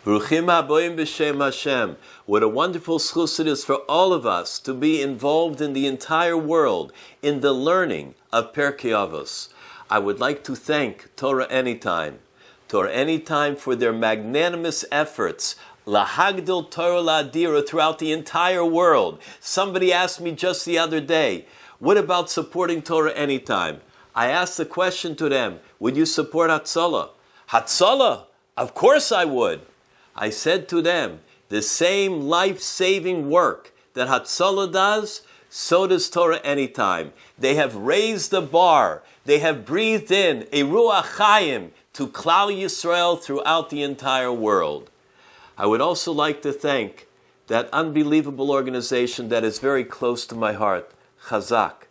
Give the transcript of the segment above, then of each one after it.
Bruchim haboim b'shem Hashem. What a wonderful schus it is for all of us to be involved in the entire world in the learning of Pirkei Avos. I would like to thank Torah Anytime for their magnanimous efforts lahagdil Torah la'adira throughout the entire world. Somebody asked me just the other day, what about supporting Torah Anytime? I asked the question to them, would you support Hatzalah? Hatzalah? Of course I would. I said to them, the same life-saving work that Hatzalah does, so does Torah Anytime. They have raised the bar. They have breathed in a Ruach Chaim to Klal Yisrael throughout the entire world. I would also like to thank that unbelievable organization that is very close to my heart, Chazaq.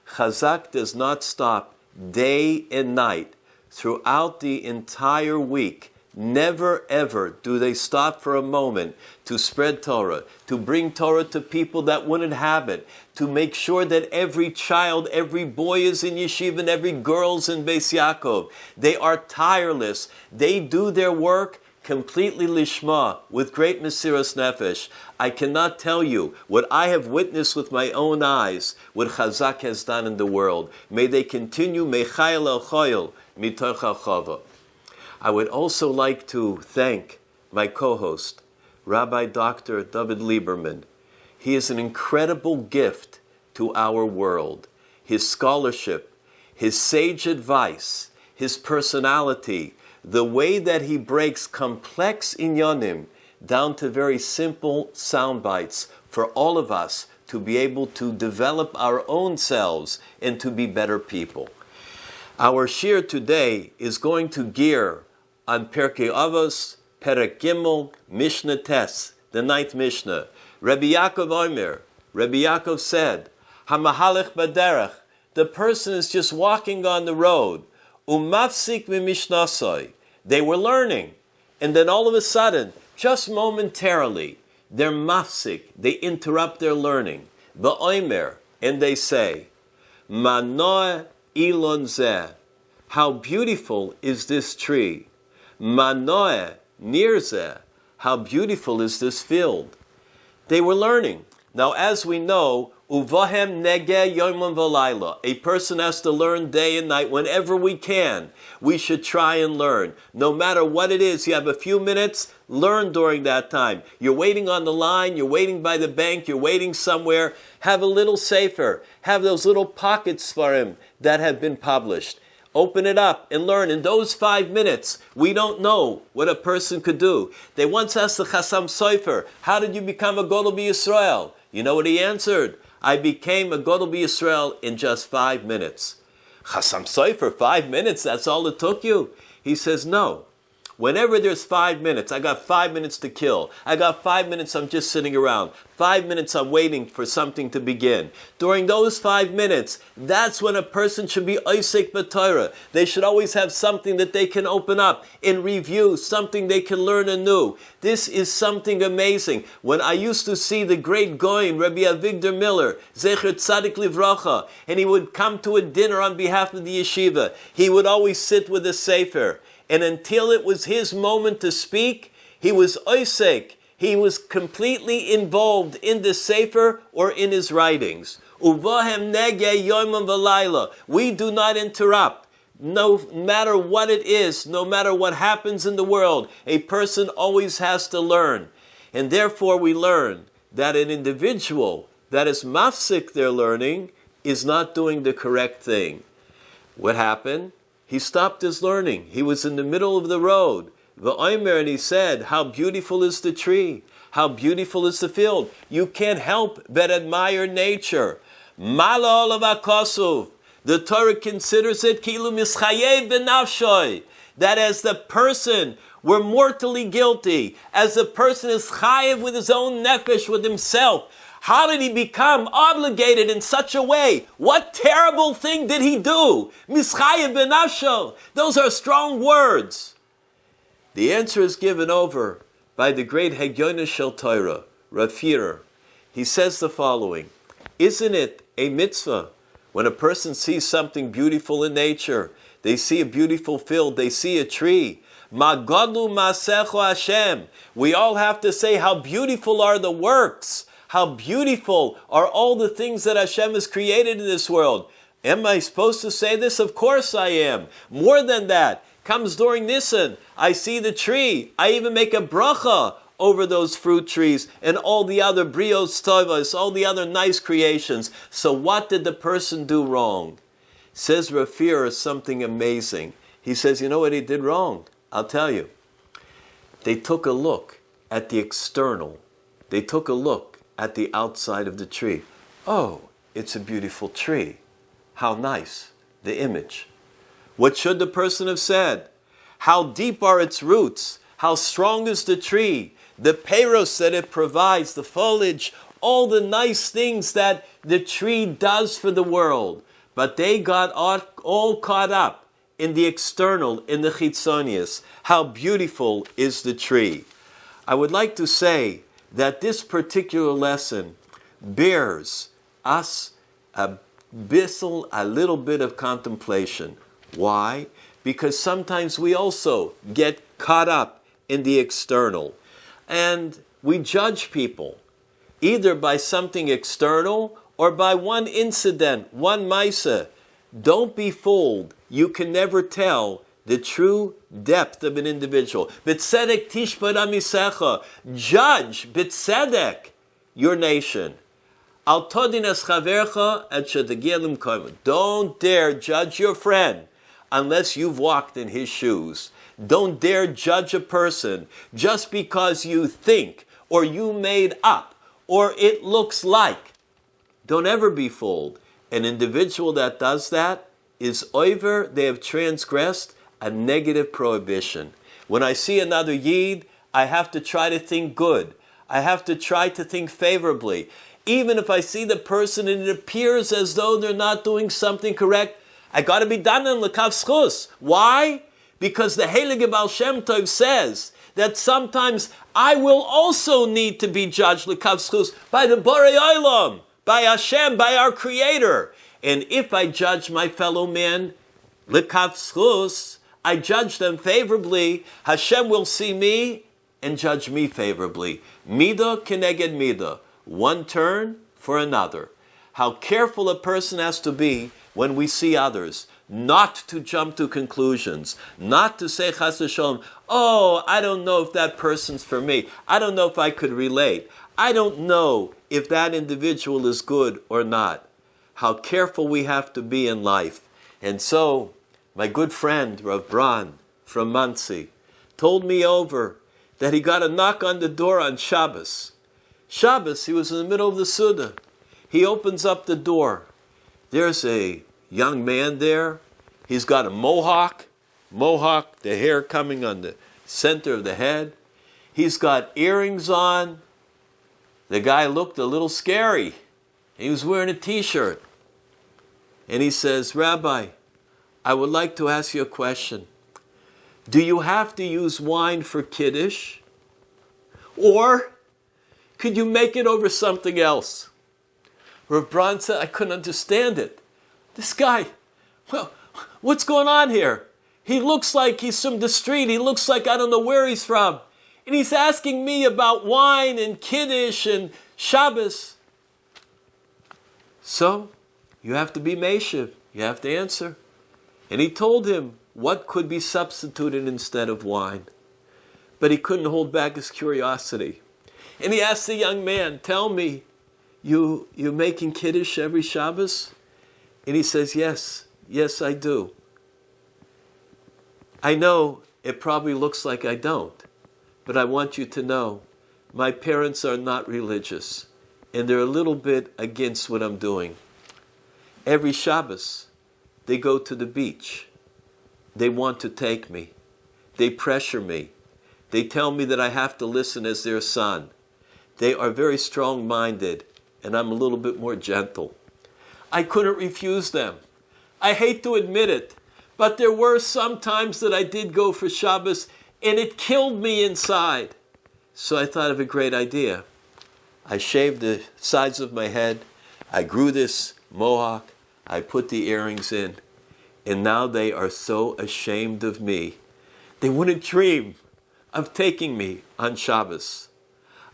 Chazaq does not stop day and night throughout the entire week. Never ever do they stop for a moment to spread Torah, to bring Torah to people that wouldn't have it, to make sure that every child, every boy is in yeshiva and every girl's in Beis Yaakov. They are tireless. They do their work completely lishma, with great mesiras nefesh. I cannot tell you what I have witnessed with my own eyes, what Chazaq has done in the world. May they continue, mechayel el choyel, mitoch chava. I would also like to thank my co-host, Rabbi Dr. Dovid Lieberman. He is an incredible gift to our world. His scholarship, his sage advice, his personality, the way that he breaks complex inyanim down to very simple sound bites for all of us to be able to develop our own selves and to be better people. Our shir today is going to gear on Pirkei Avos, Perek Gimel, Mishnah Tes, the 9th Mishnah. Rabbi Yaakov said, Hamahalech baderech, the person is just walking on the road, umafsik mimishnasoi. They were learning, and then all of a sudden, just momentarily, they're mafsik, they interrupt their learning. V'oimer, and they say, Manoah ilon zeh, how beautiful is this tree. Manoah nirze, how beautiful is this field. They were learning. Now, as we know, uvahem negeh yomam v'layla. A person has to learn day and night whenever we can. We should try and learn. No matter what it is, you have a few minutes, learn during that time. You're waiting on the line, you're waiting by the bank, you're waiting somewhere. Have a little sefer. Have those little pockets for him that have been published. Open it up and learn. In those 5 minutes, we don't know what a person could do. They once asked the Chasam Sofer, how did you become a Godel B'Yisrael? You know what he answered? I became a Godel B'Yisrael in just 5 minutes. Chasam Sofer, 5 minutes, that's all it took you? He says, no. Whenever there's 5 minutes, I got 5 minutes to kill. I got 5 minutes I'm just sitting around. 5 minutes I'm waiting for something to begin. During those 5 minutes, that's when a person should be oisek b'Torah. They should always have something that they can open up and review, something they can learn anew. This is something amazing. When I used to see the great Goyim, Rabbi Avigdor Miller, Zecher Tzadik Livracha, and he would come to a dinner on behalf of the yeshiva, he would always sit with a sefer. And until it was his moment to speak, he was oisek. He was completely involved in the sefer or in his writings. Uvahem negeh yomam v'layla. We do not interrupt. No matter what it is, no matter what happens in the world, a person always has to learn. And therefore we learn that an individual that is mafsik their learning is not doing the correct thing. What happened? He stopped his learning. He was in the middle of the road. V'omer, and he said, how beautiful is the tree. How beautiful is the field. You can't help but admire nature. Mala olav hakasuv. The Torah considers it kilu mischayev b'nafshoy. That as the person were mortally guilty, as the person is chayev with his own nefesh, with himself, how did he become obligated in such a way? What terrible thing did he do? Mischayev b'nafsho. Those are strong words. The answer is given over by the great Hegyonis Shel Torah, Rav Firer. He says the following, isn't it a mitzvah when a person sees something beautiful in nature, they see a beautiful field, they see a tree, Ma gadlu ma'asecho Hashem. We all have to say how beautiful are the works. How beautiful are all the things that Hashem has created in this world. Am I supposed to say this? Of course I am. More than that, comes during Nisan. I see the tree. I even make a bracha over those fruit trees and all the other brios tovos, all the other nice creations. So what did the person do wrong? Says Rafir something amazing. He says, you know what he did wrong? I'll tell you. They took a look at the external. They took a look at the outside of the tree. Oh, it's a beautiful tree. How nice, the image. What should the person have said? How deep are its roots? How strong is the tree? The peiros that it provides, the foliage, all the nice things that the tree does for the world. But they got all caught up in the external, in the chitzonius. How beautiful is the tree. I would like to say that this particular lesson bears us a little bit of contemplation. Why? Because sometimes we also get caught up in the external. And we judge people, either by something external or by one incident, one maisa. Don't be fooled. You can never tell the true depth of an individual. B'tzedek tishpad amisecha. Judge, b'tzedek, your nation. Al todin es chavercha et shetegilim koim. Don't dare judge your friend unless you've walked in his shoes. Don't dare judge a person just because you think or you made up or it looks like. Don't ever be fooled. An individual that does that is over, they have transgressed a negative prohibition. When I see another yid, I have to try to think good. I have to try to think favorably. Even if I see the person and it appears as though they're not doing something correct, I got to be done in l'kav schus. Why? Because the Heilige Baal Shem Tov says that sometimes I will also need to be judged l'kav schus by the Borei Olam, by Hashem, by our Creator. And if I judge my fellow man l'kav schus, I judge them favorably, Hashem will see me and judge me favorably. Midah keneged midah. One turn for another. How careful a person has to be when we see others, not to jump to conclusions, not to say chas v'sholom, oh, I don't know if that person's for me. I don't know if I could relate. I don't know if that individual is good or not. How careful we have to be in life. And so, my good friend, Rav Bran from Monsey, told me over that he got a knock on the door on Shabbos. Shabbos, he was in the middle of the Suda. He opens up the door. There's a young man there. He's got a mohawk, the hair coming on the center of the head. He's got earrings on. The guy looked a little scary. He was wearing a t-shirt. And he says, Rabbi, I would like to ask you a question. Do you have to use wine for Kiddush? Or could you make it over something else? Rav Bran said, I couldn't understand it. This guy, well, what's going on here? He looks like he's from the street. He looks like I don't know where he's from. And he's asking me about wine and Kiddush and Shabbos. So, you have to be Meshiv. You have to answer. And he told him what could be substituted instead of wine. But he couldn't hold back his curiosity. And he asked the young man, tell me, you're making Kiddush every Shabbos? And he says, yes, I do. I know it probably looks like I don't, but I want you to know my parents are not religious, and they're a little bit against what I'm doing. Every Shabbos, they go to the beach. They want to take me. They pressure me. They tell me that I have to listen as their son. They are very strong-minded, and I'm a little bit more gentle. I couldn't refuse them. I hate to admit it, but there were some times that I did go for Shabbos, and it killed me inside. So I thought of a great idea. I shaved the sides of my head. I grew this mohawk. I put the earrings in. And now they are so ashamed of me they wouldn't dream of taking me on Shabbos.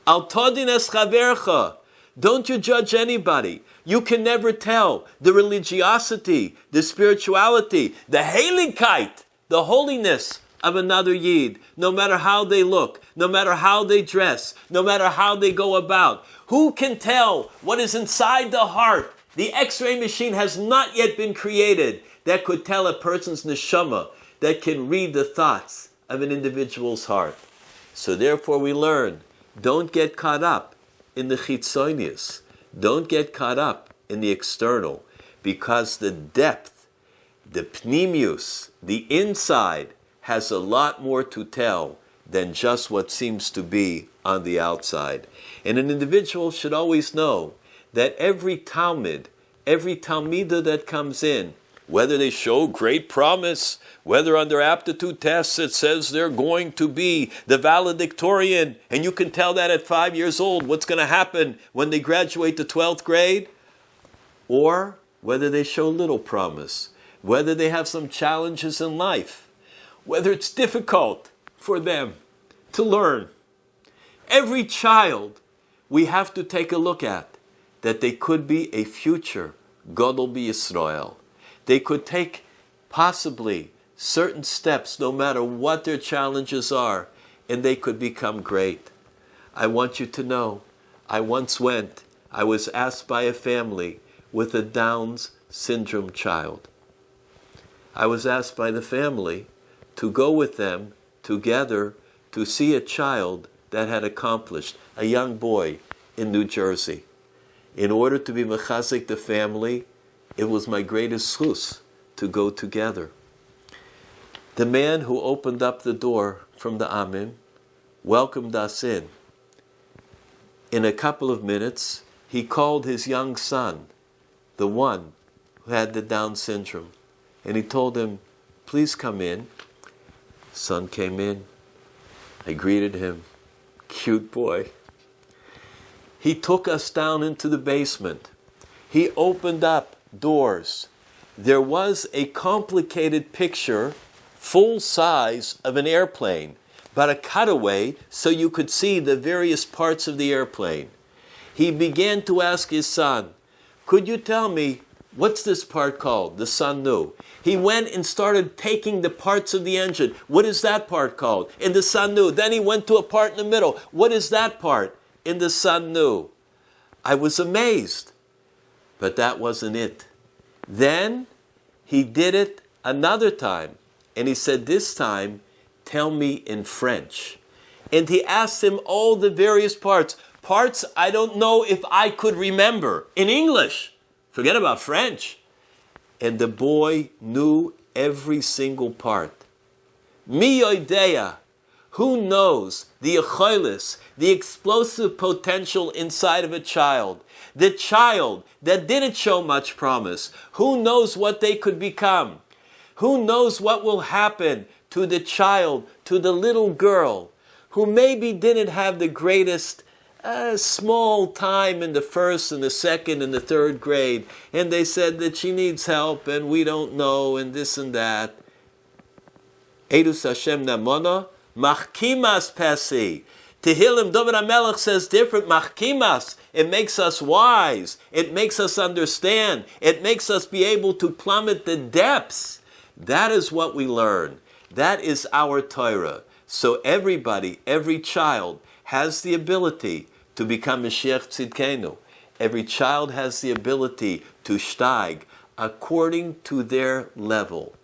Al todin es chavercha. Don't you judge anybody. You can never tell the religiosity, the spirituality, the heiligkeit, the holiness of another Yid, no matter how they look, no matter how they dress, no matter how they go about. Who can tell what is inside the heart? The X-ray machine has not yet been created that could tell a person's neshama, that can read the thoughts of an individual's heart. So therefore we learn, don't get caught up in the chitzonius. Don't get caught up in the external, because the depth, the pnimius, the inside, has a lot more to tell than just what seems to be on the outside. And an individual should always know that every Talmud, every Talmidah that comes in, whether they show great promise, whether on their aptitude tests it says they're going to be the valedictorian, and you can tell that at 5 years old what's going to happen when they graduate to 12th grade, or whether they show little promise, whether they have some challenges in life, whether it's difficult for them to learn. Every child we have to take a look at, that they could be a future Gadol B'Yisrael. They could take possibly certain steps no matter what their challenges are, and they could become great. I want you to know, I was asked by a family with a Down's syndrome child. I was asked by the family to go with them together to see a child that had accomplished, a young boy in New Jersey. In order to be mechazek the family, it was my greatest zchus to go together. The man who opened up the door from the Amim welcomed us in. In a couple of minutes, he called his young son, the one who had the Down syndrome, and he told him, please come in. Son came in. I greeted him. Cute boy. He took us down into the basement. He opened up doors. There was a complicated picture, full size, of an airplane, but a cutaway so you could see the various parts of the airplane. He began to ask his son, could you tell me, what's this part called? The son knew. He went and started taking the parts of the engine. What is that part called? And the son knew. Then he went to a part in the middle. What is that part? And the son knew. I was amazed. But that wasn't it. Then he did it another time. And he said, this time, tell me in French. And he asked him all the various parts. Parts I don't know if I could remember. In English. Forget about French. And the boy knew every single part. Mi yodeya. Who knows the echolis, the explosive potential inside of a child? The child that didn't show much promise. Who knows what they could become? Who knows what will happen to the child, to the little girl, who maybe didn't have the greatest small time in the first and the second and the third grade, and they said that she needs help and we don't know and this and that. Edus Hashem namona, machkimas pesi. Tehillim, David HaMelech says different, machkimas. It makes us wise. It makes us understand. It makes us be able to plummet the depths. That is what we learn. That is our Torah. So everybody, every child, has the ability to become Mashiach Tzidkenu. Every child has the ability to steig according to their level.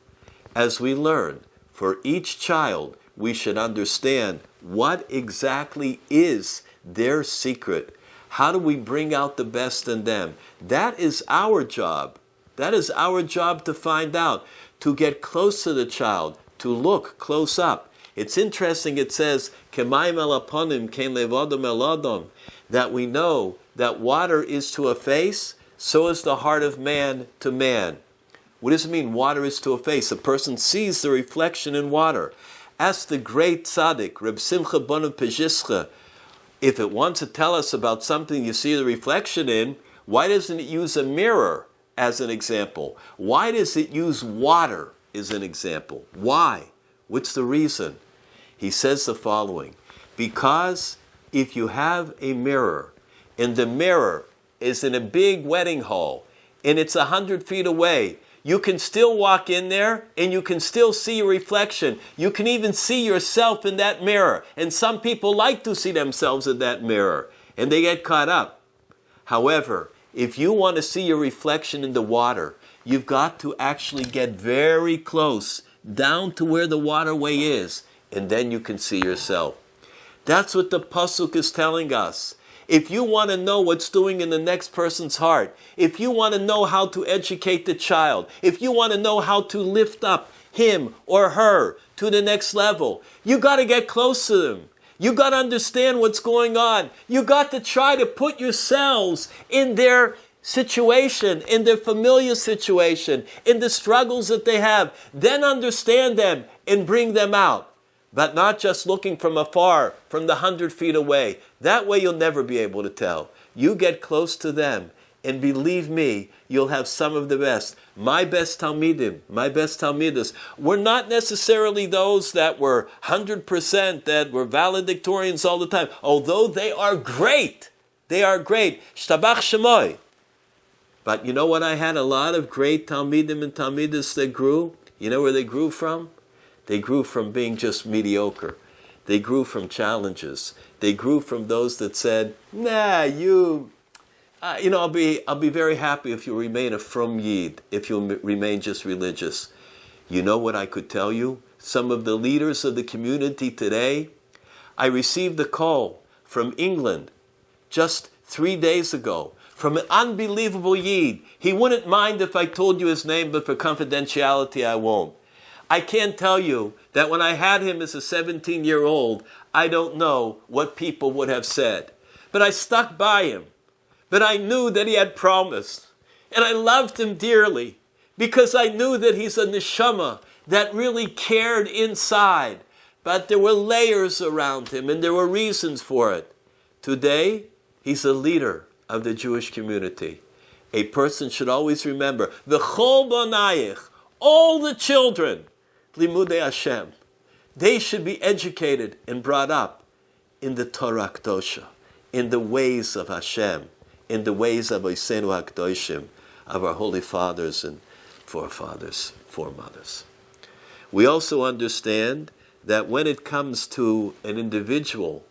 As we learn, for each child, we should understand what exactly is their secret. How do we bring out the best in them? That is our job. That is our job to find out, to get close to the child, to look close up. It's interesting, it says, K'mayim el aponim, kein levadam el adam, that we know that water is to a face, so is the heart of man to man. What does it mean, water is to a face? A person sees the reflection in water. Ask the great tzaddik, Reb Simcha Bonim Pezhischa, if it wants to tell us about something you see the reflection in, why doesn't it use a mirror as an example? Why does it use water as an example? Why? What's the reason? He says the following: because if you have a mirror, and the mirror is in a big wedding hall, and it's 100 feet away, you can still walk in there, and you can still see your reflection. You can even see yourself in that mirror. And some people like to see themselves in that mirror, and they get caught up. However, if you want to see your reflection in the water, you've got to actually get very close, down to where the waterway is, and then you can see yourself. That's what the Pasuk is telling us. If you want to know what's doing in the next person's heart, if you want to know how to educate the child, if you want to know how to lift up him or her to the next level, you got to get close to them. You got to understand what's going on. You got to try to put yourselves in their situation, in their familiar situation, in the struggles that they have. Then understand them and bring them out. But not just looking from afar, from the 100 feet away. That way you'll never be able to tell. You get close to them, and believe me, you'll have some of the best. My best Talmidim, my best Talmidas, were not necessarily those that were 100%, that were valedictorians all the time. Although they are great. They are great. Shtabach Shemoy. But you know what? I had a lot of great Talmidim and Talmidas that grew. You know where they grew from? They grew from being just mediocre. They grew from challenges. They grew from those that said, nah, I'll be very happy if you remain a frum yid, if you remain just religious. You know what I could tell you? Some of the leaders of the community today, I received a call from England just 3 days ago from an unbelievable yid. He wouldn't mind if I told you his name, but for confidentiality, I won't. I can't tell you that when I had him as a 17-year-old, I don't know what people would have said. But I stuck by him. But I knew that he had promised. And I loved him dearly because I knew that he's a neshama that really cared inside. But there were layers around him and there were reasons for it. Today, he's a leader of the Jewish community. A person should always remember, V'chol bonayich, all the children, Limudei Hashem, they should be educated and brought up in the Torah Kedosha, in the ways of Hashem, in the ways of Oisenu HaKadoshim, of our holy fathers and forefathers, foremothers. We also understand that when it comes to an individual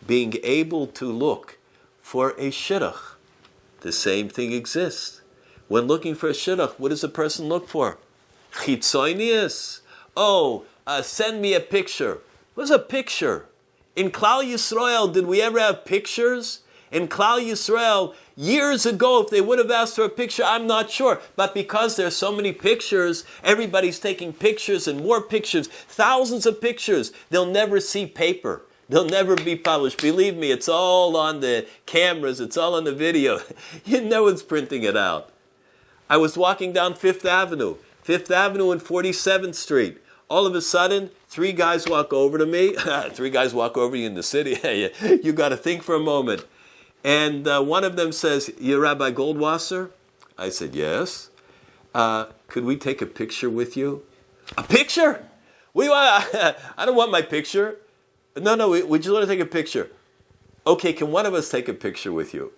being able to look for a shidduch, the same thing exists. When looking for a shidduch, what does a person look for? Chitzonius. Send me a picture. What's a picture? In Klal Yisrael, did we ever have pictures? In Klal Yisrael, years ago, if they would have asked for a picture, I'm not sure. But because there's so many pictures, everybody's taking pictures and more pictures, thousands of pictures. They'll never see paper. They'll never be published. Believe me, it's all on the cameras. It's all on the video. No one's printing it out. I was walking down Fifth Avenue and 47th Street. All of a sudden, 3 guys walk over to me. 3 guys walk over to you in the city. You got to think for a moment. And one of them says, "You're Rabbi Goldwasser?" I said, "Yes." "Could we take a picture with you?" "A picture? I don't want my picture." No, we just want to take a picture. "Okay, can one of us take a picture with you?"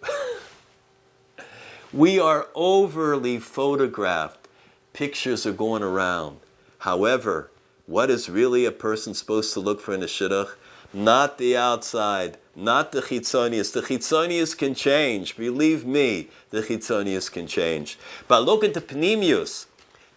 We are overly photographed. Pictures are going around. However, what is really a person supposed to look for in a shidduch? Not the outside, not the chitzonius. The chitzonius can change. Believe me, the chitzonius can change. But look at the pnimius.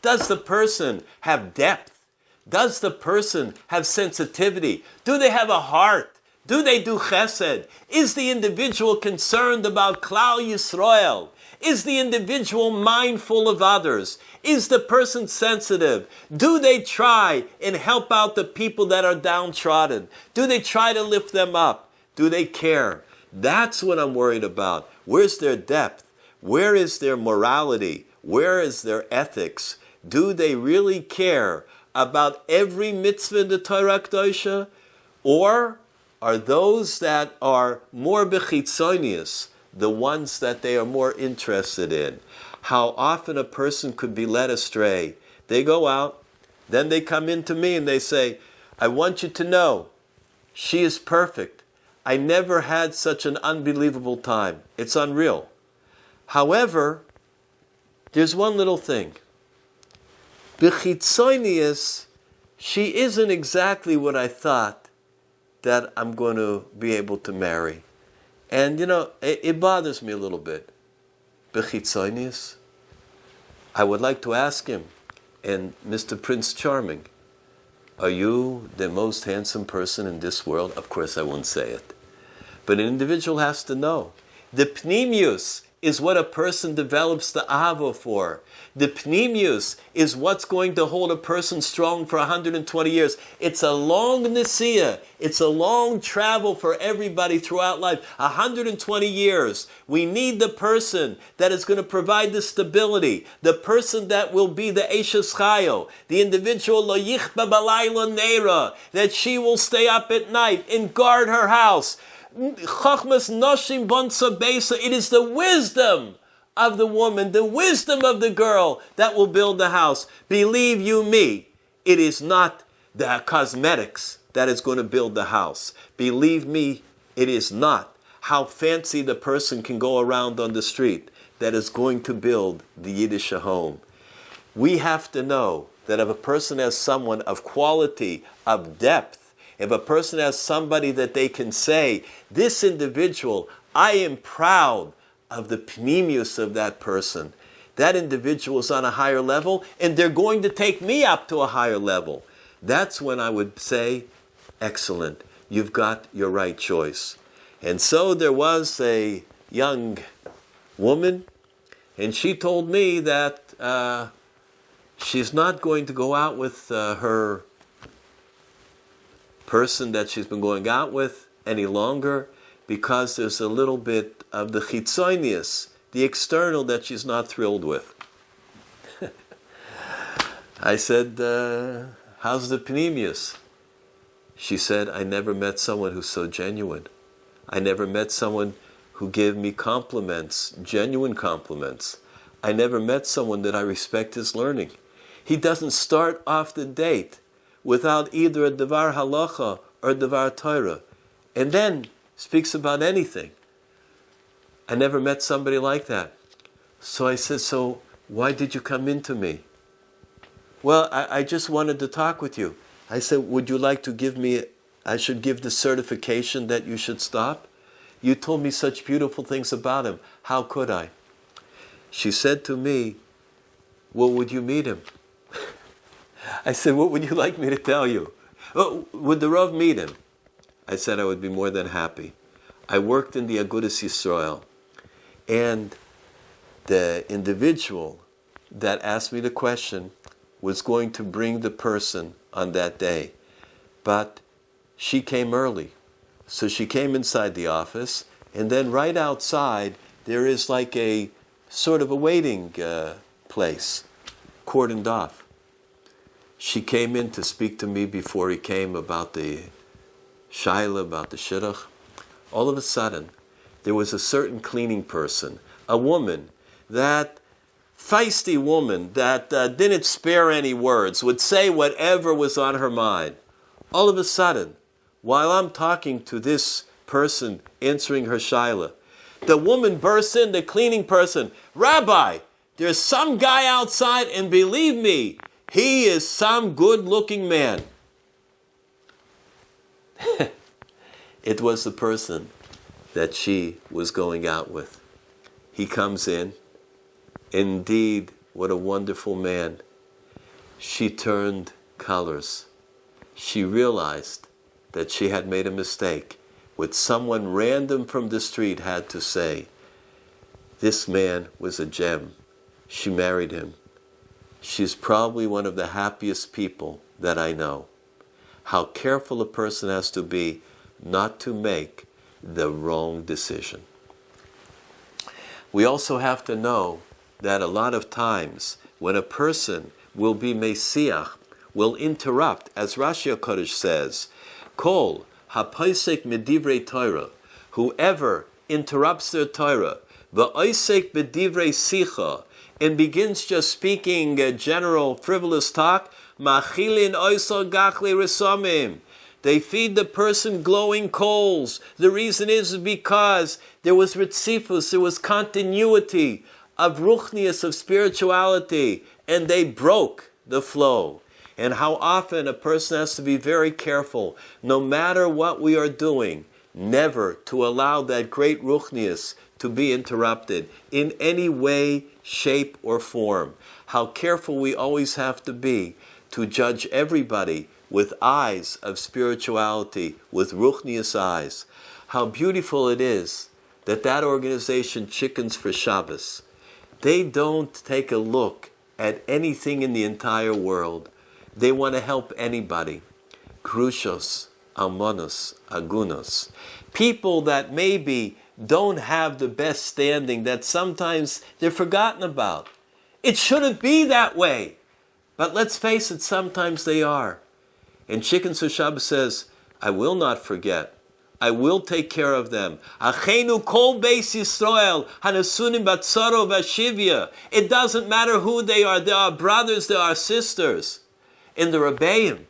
Does the person have depth? Does the person have sensitivity? Do they have a heart? Do they do chesed? Is the individual concerned about Klal Yisrael? Is the individual mindful of others? Is the person sensitive? Do they try and help out the people that are downtrodden? Do they try to lift them up? Do they care? That's what I'm worried about. Where's their depth? Where is their morality? Where is their ethics? Do they really care about every mitzvah in the Torah Kedosha? Or are those that are more bechitzonius the ones that they are more interested in? How often a person could be led astray. They go out, Then they come into me and they say, I want you to know, she is perfect. I never had such an unbelievable time. It's unreal. However, there's one little thing. B'chitzonius, she isn't exactly what I thought that I'm going to be able to marry. And it bothers me a little bit. B'chitzonius. I would like to ask him, and Mr. Prince Charming, are you the most handsome person in this world? Of course I won't say it. But an individual has to know. The pnimius is what a person develops the ahava for. The pnimius is what's going to hold a person strong for 120 years. It's a long nesiya. It's a long travel for everybody throughout life. 120 years. We need the person that is going to provide the stability. The person that will be the eshes chayo. The individual lo yichba balayla neira. That she will stay up at night and guard her house. Chachmas noshim bonsa besa. It is the wisdom of the woman, the wisdom of the girl that will build the house. Believe you me, it is not the cosmetics that is going to build the house. Believe me, it is not how fancy the person can go around on the street that is going to build the Yiddish home. We have to know that if a person has someone of quality, of depth, if a person has somebody that they can say, this individual, I am proud of the pnimius of that person. That individual is on a higher level, and they're going to take me up to a higher level. That's when I would say, excellent, you've got your right choice. And so there was a young woman, and she told me that she's not going to go out with her person that she's been going out with any longer because there's a little bit of the chitzonius, the external, that she's not thrilled with. I said, how's the pnimius? She said, I never met someone who's so genuine. I never met someone who gave me compliments, genuine compliments. I never met someone that I respect his learning. He doesn't start off the date without either a devar halacha or a devar Torah, and then speaks about anything. I never met somebody like that. So I said, so why did you come into me? Well, I just wanted to talk with you. I said, would you like to give me, I should give the certification that you should stop? You told me such beautiful things about him. How could I? She said to me, well, would you meet him? I said, what would you like me to tell you? Oh, would the Rav meet him? I said I would be more than happy. I worked in the Agudas Yisrael, and the individual that asked me the question was going to bring the person on that day. But she came early. So she came inside the office, and then right outside there is like a sort of a waiting place, cordoned off. She came in to speak to me before he came about the shaila, about the shidduch. All of a sudden, there was a certain cleaning person, a woman, that feisty woman that didn't spare any words, would say whatever was on her mind. All of a sudden, while I'm talking to this person answering her shaila, the woman bursts in, the cleaning person, Rabbi, there's some guy outside, and believe me, he is some good-looking man. It was the person that she was going out with. He comes in. Indeed, what a wonderful man. She turned colors. She realized that she had made a mistake. What someone random from the street had to say. This man was a gem. She married him. She's probably one of the happiest people that I know. How careful a person has to be not to make the wrong decision. We also have to know that a lot of times when a person will be mesiach, will interrupt, as Rashi HaKodesh says, Kol hapaisek medivrei Torah, whoever interrupts their Torah, va'oisek bedivrei sicha, and begins just speaking general frivolous talk, Machilin oisol gachle resomim. They feed the person glowing coals. The reason is because there was ritzifus, there was continuity of ruchnius, of spirituality, and they broke the flow. And how often a person has to be very careful, no matter what we are doing, never to allow that great ruchnius to be interrupted in any way, shape, or form. How careful we always have to be to judge everybody with eyes of spirituality, with ruchnius eyes. How beautiful it is that that organization, Chickens for Shabbos, they don't take a look at anything in the entire world. They want to help anybody. Grushos, almonos, agunos. People that maybe don't have the best standing, that sometimes they're forgotten about. It shouldn't be that way. But let's face it, sometimes they are. And Chickens for Shabbos says, I will not forget. I will take care of them. Achenu kol beis Yisrael, hanasunim batzaro vashivya. It doesn't matter who they are. They are brothers, they are sisters. In the Rebbeim,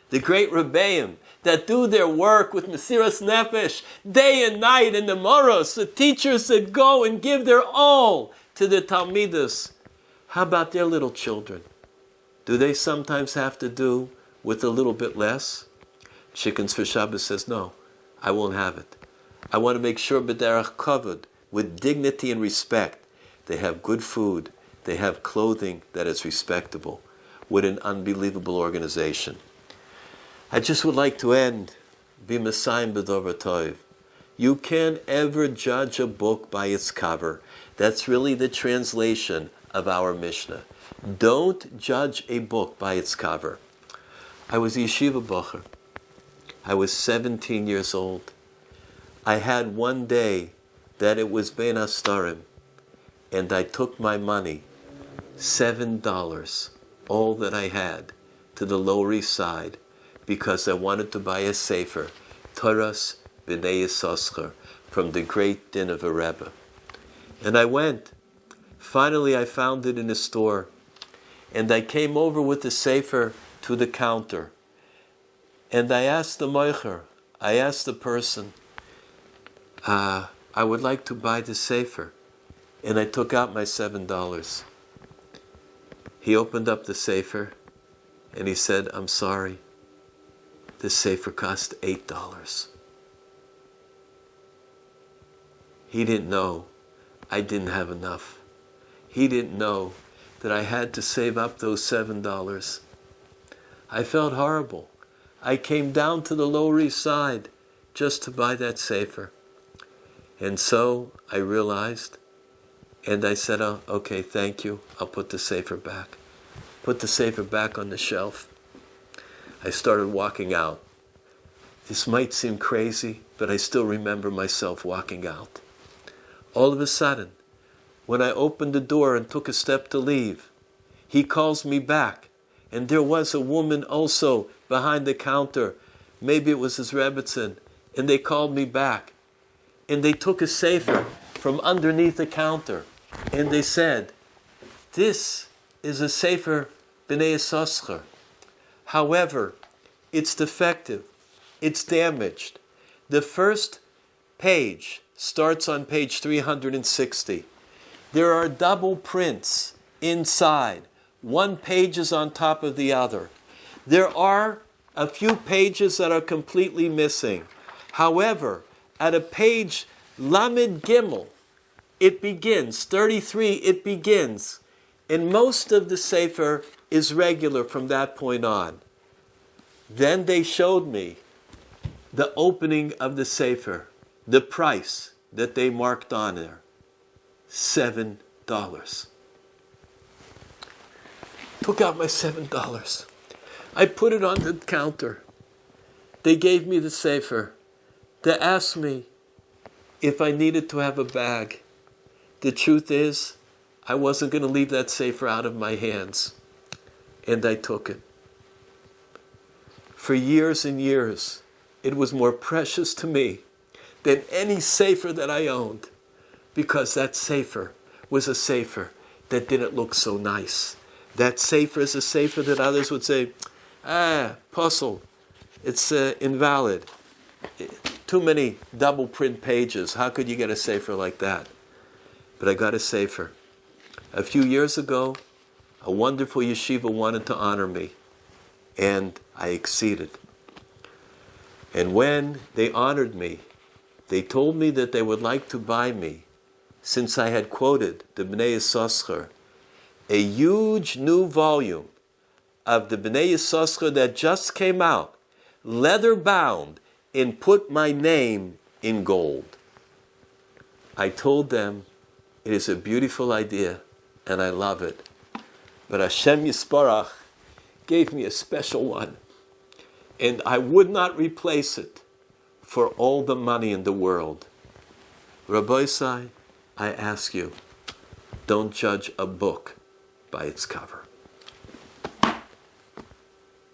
the great Rebbeim, that do their work with Mesiras Nefesh, day and night, and the moros, the teachers that go and give their all to the Talmidas. How about their little children? Do they sometimes have to do with a little bit less? Chickens for Shabbos says, no, I won't have it. I want to make sure b'derech kavod, with dignity and respect, they have good food, they have clothing that is respectable, with an unbelievable organization. I just would like to end, b'masayim b'dover tov. You can't ever judge a book by its cover. That's really the translation of our Mishnah. Don't judge a book by its cover. I was a yeshiva bocher. I was 17 years old. I had one day that it was Ben Astarim, and I took my money, $7, all that I had, to the Lower East Side, because I wanted to buy a sefer, Toras B'nai Yissaschar, from the great din of a Rebbe. And I went. Finally, I found it in a store. And I came over with the sefer to the counter. And I asked the moicher, I asked the person, I would like to buy the sefer. And I took out my $7. He opened up the sefer and he said, I'm sorry, this sefer cost $8. He didn't know I didn't have enough. He didn't know that I had to save up those $7. I felt horrible. I came down to the Lower East Side just to buy that sefer. And so I realized, and I said, oh, okay, thank you. I'll put the sefer back. Put the sefer back on the shelf. I started walking out. This might seem crazy, but I still remember myself walking out. All of a sudden, when I opened the door and took a step to leave, he calls me back. And there was a woman also behind the counter. Maybe it was his Rebbitzin. And they called me back. And they took a sefer from underneath the counter. And they said, this is a sefer B'nai Yissaschar. However, it's defective. It's damaged. The first page starts on page 360. There are double prints inside. One page is on top of the other. There are a few pages that are completely missing. However, at a page Lamed Gimel, it begins, 33, it begins. And most of the sefer is regular from that point on. Then they showed me the opening of the sefer, the price that they marked on there, $7. Took out my $7. I put it on the counter. They gave me the sefer. They asked me if I needed to have a bag. The truth is, I wasn't going to leave that sefer out of my hands. And I took it. For years and years, it was more precious to me than any sefer that I owned, because that sefer was a sefer that didn't look so nice, That sefer is a sefer that others would say, puzzle, it's invalid. Too many double print pages. How could you get a sefer like that? But I got a sefer. A few years ago, a wonderful yeshiva wanted to honor me, and I acceded. And when they honored me, they told me that they would like to buy me, since I had quoted the Bnei Yissaschar, a huge new volume of the Bnei Yissaschar that just came out, leather bound, and put my name in gold. I told them it is a beautiful idea and I love it. But Hashem Yisparach gave me a special one, and I would not replace it for all the money in the world. Rabbi Sai, I ask you, don't judge a book by its cover.